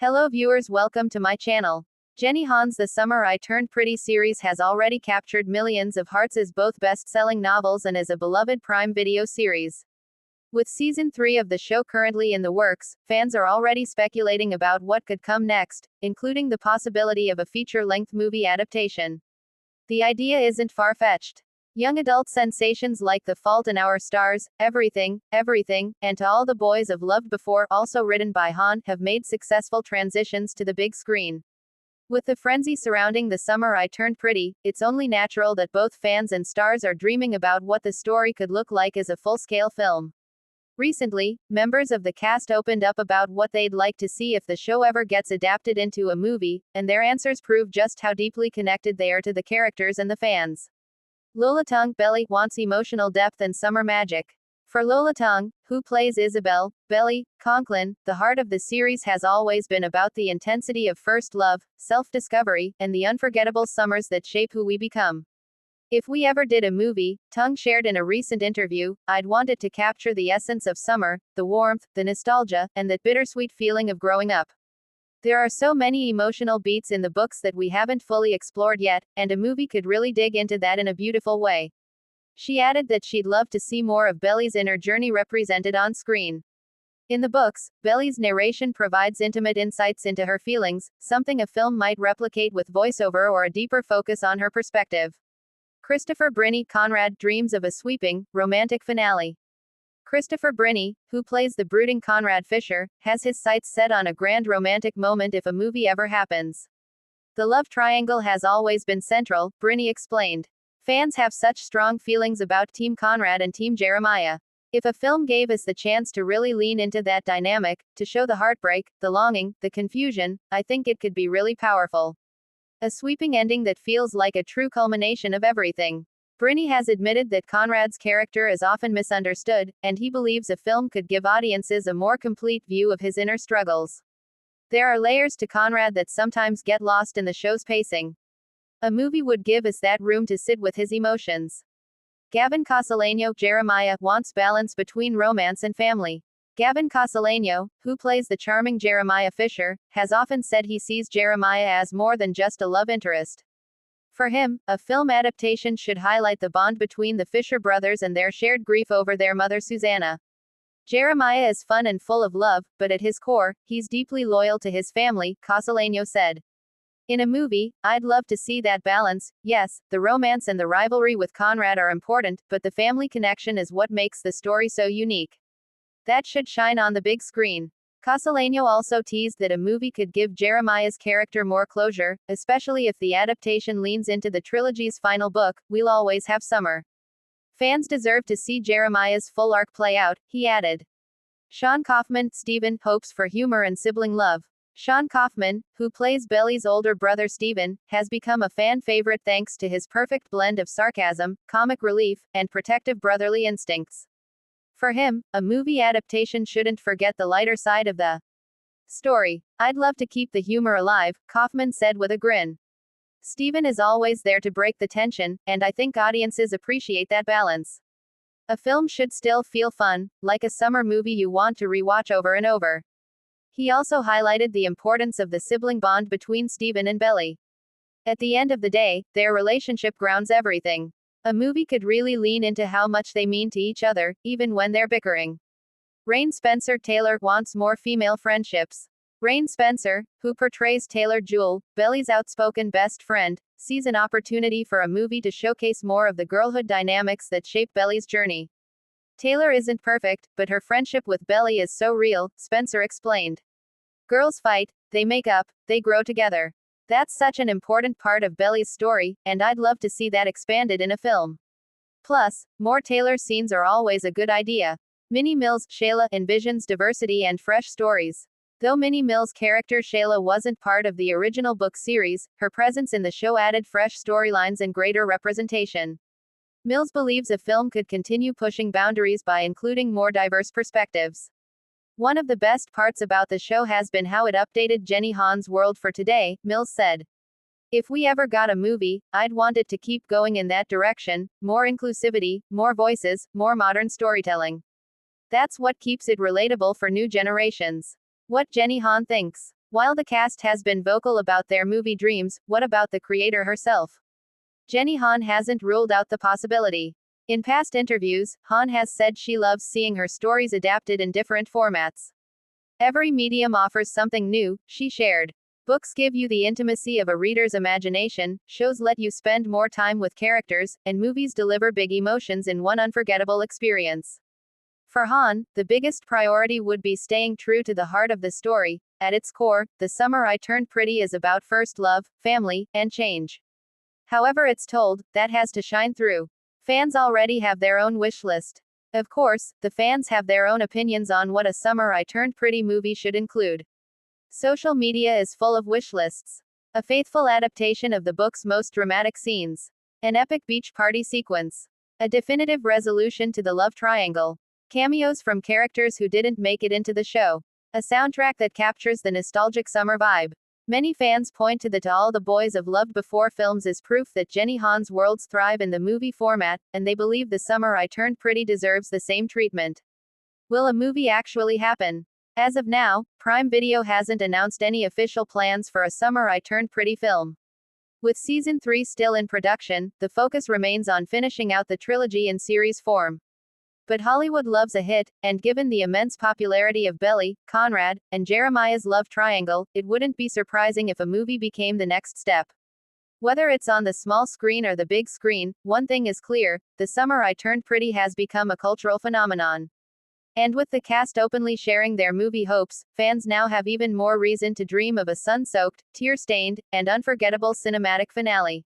Hello viewers, welcome to my channel. Jenny Han's The Summer I Turned Pretty series has already captured millions of hearts as both best-selling novels and as a beloved Prime Video series. With Season 3 of the show currently in the works, fans are already speculating about what could come next, including the possibility of a feature-length movie adaptation. The idea isn't far-fetched. Young adult sensations like The Fault in Our Stars, Everything, and To All the Boys I've Loved Before, also written by Han, have made successful transitions to the big screen. With the frenzy surrounding The Summer I Turned Pretty, it's only natural that both fans and stars are dreaming about what the story could look like as a full-scale film. Recently, members of the cast opened up about what they'd like to see if the show ever gets adapted into a movie, and their answers prove just how deeply connected they are to the characters and the fans. Lola Tung, Belly, wants emotional depth and summer magic. For Lola Tung, who plays Isabel, Belly, Conklin, the heart of the series has always been about the intensity of first love, self-discovery, and the unforgettable summers that shape who we become. If we ever did a movie, Tung shared in a recent interview, I'd want it to capture the essence of summer, the warmth, the nostalgia, and that bittersweet feeling of growing up. There are so many emotional beats in the books that we haven't fully explored yet, and a movie could really dig into that in a beautiful way. She added that she'd love to see more of Belly's inner journey represented on screen. In the books, Belly's narration provides intimate insights into her feelings, something a film might replicate with voiceover or a deeper focus on her perspective. Christopher Brinny Conrad dreams of a sweeping, romantic finale. Christopher Brinny, who plays the brooding Conrad Fisher, has his sights set on a grand romantic moment if a movie ever happens. The love triangle has always been central, Brinny explained. Fans have such strong feelings about Team Conrad and Team Jeremiah. If a film gave us the chance to really lean into that dynamic, to show the heartbreak, the longing, the confusion, I think it could be really powerful. A sweeping ending that feels like a true culmination of everything. Brinny has admitted that Conrad's character is often misunderstood, and he believes a film could give audiences a more complete view of his inner struggles. There are layers to Conrad that sometimes get lost in the show's pacing. A movie would give us that room to sit with his emotions. Gavin Castellano, Jeremiah, wants balance between romance and family. Gavin Castellano, who plays the charming Jeremiah Fisher, has often said he sees Jeremiah as more than just a love interest. For him, a film adaptation should highlight the bond between the Fisher brothers and their shared grief over their mother Susanna. Jeremiah is fun and full of love, but at his core, he's deeply loyal to his family, Castellano said. In a movie, I'd love to see that balance. Yes, the romance and the rivalry with Conrad are important, but the family connection is what makes the story so unique. That should shine on the big screen. Castellano also teased that a movie could give Jeremiah's character more closure, especially if the adaptation leans into the trilogy's final book, We'll Always Have Summer. Fans deserve to see Jeremiah's full arc play out, he added. Sean Kaufman, Stephen, hopes for humor and sibling love. Sean Kaufman, who plays Belly's older brother Stephen, has become a fan favorite thanks to his perfect blend of sarcasm, comic relief, and protective brotherly instincts. For him, a movie adaptation shouldn't forget the lighter side of the story. I'd love to keep the humor alive, Kaufman said with a grin. Stephen is always there to break the tension, and I think audiences appreciate that balance. A film should still feel fun, like a summer movie you want to rewatch over and over. He also highlighted the importance of the sibling bond between Stephen and Belly. At the end of the day, their relationship grounds everything. A movie could really lean into how much they mean to each other, even when they're bickering. Rain Spencer Taylor wants more female friendships. Rain Spencer, who portrays Taylor Jewel, Belly's outspoken best friend, sees an opportunity for a movie to showcase more of the girlhood dynamics that shape Belly's journey. Taylor isn't perfect, but her friendship with Belly is so real, Spencer explained. Girls fight, they make up, they grow together. That's such an important part of Belly's story, and I'd love to see that expanded in a film. Plus, more Taylor scenes are always a good idea. Minnie Mills' Shayla envisions diversity and fresh stories. Though Minnie Mills' character Shayla wasn't part of the original book series, her presence in the show added fresh storylines and greater representation. Mills believes a film could continue pushing boundaries by including more diverse perspectives. One of the best parts about the show has been how it updated Jenny Han's world for today, Mills said. If we ever got a movie, I'd want it to keep going in that direction, more inclusivity, more voices, more modern storytelling. That's what keeps it relatable for new generations. What Jenny Han thinks. While the cast has been vocal about their movie dreams, what about the creator herself? Jenny Han hasn't ruled out the possibility. In past interviews, Han has said she loves seeing her stories adapted in different formats. Every medium offers something new, she shared. Books give you the intimacy of a reader's imagination, shows let you spend more time with characters, and movies deliver big emotions in one unforgettable experience. For Han, the biggest priority would be staying true to the heart of the story. At its core, The Summer I Turned Pretty is about first love, family, and change. However it's told, that has to shine through. Fans already have their own wish list. Of course, the fans have their own opinions on what A Summer I Turned Pretty movie should include. Social media is full of wish lists. A faithful adaptation of the book's most dramatic scenes. An epic beach party sequence. A definitive resolution to the love triangle. Cameos from characters who didn't make it into the show. A soundtrack that captures the nostalgic summer vibe. Many fans point to the To All the Boys I've Loved Before films as proof that Jenny Han's worlds thrive in the movie format, and they believe The Summer I Turned Pretty deserves the same treatment. Will a movie actually happen? As of now, Prime Video hasn't announced any official plans for A Summer I Turned Pretty film. With Season 3 still in production, the focus remains on finishing out the trilogy in series form. But Hollywood loves a hit, and given the immense popularity of Belly, Conrad, and Jeremiah's love triangle, it wouldn't be surprising if a movie became the next step. Whether it's on the small screen or the big screen, one thing is clear: The Summer I Turned Pretty has become a cultural phenomenon. And with the cast openly sharing their movie hopes, fans now have even more reason to dream of a sun-soaked, tear-stained, and unforgettable cinematic finale.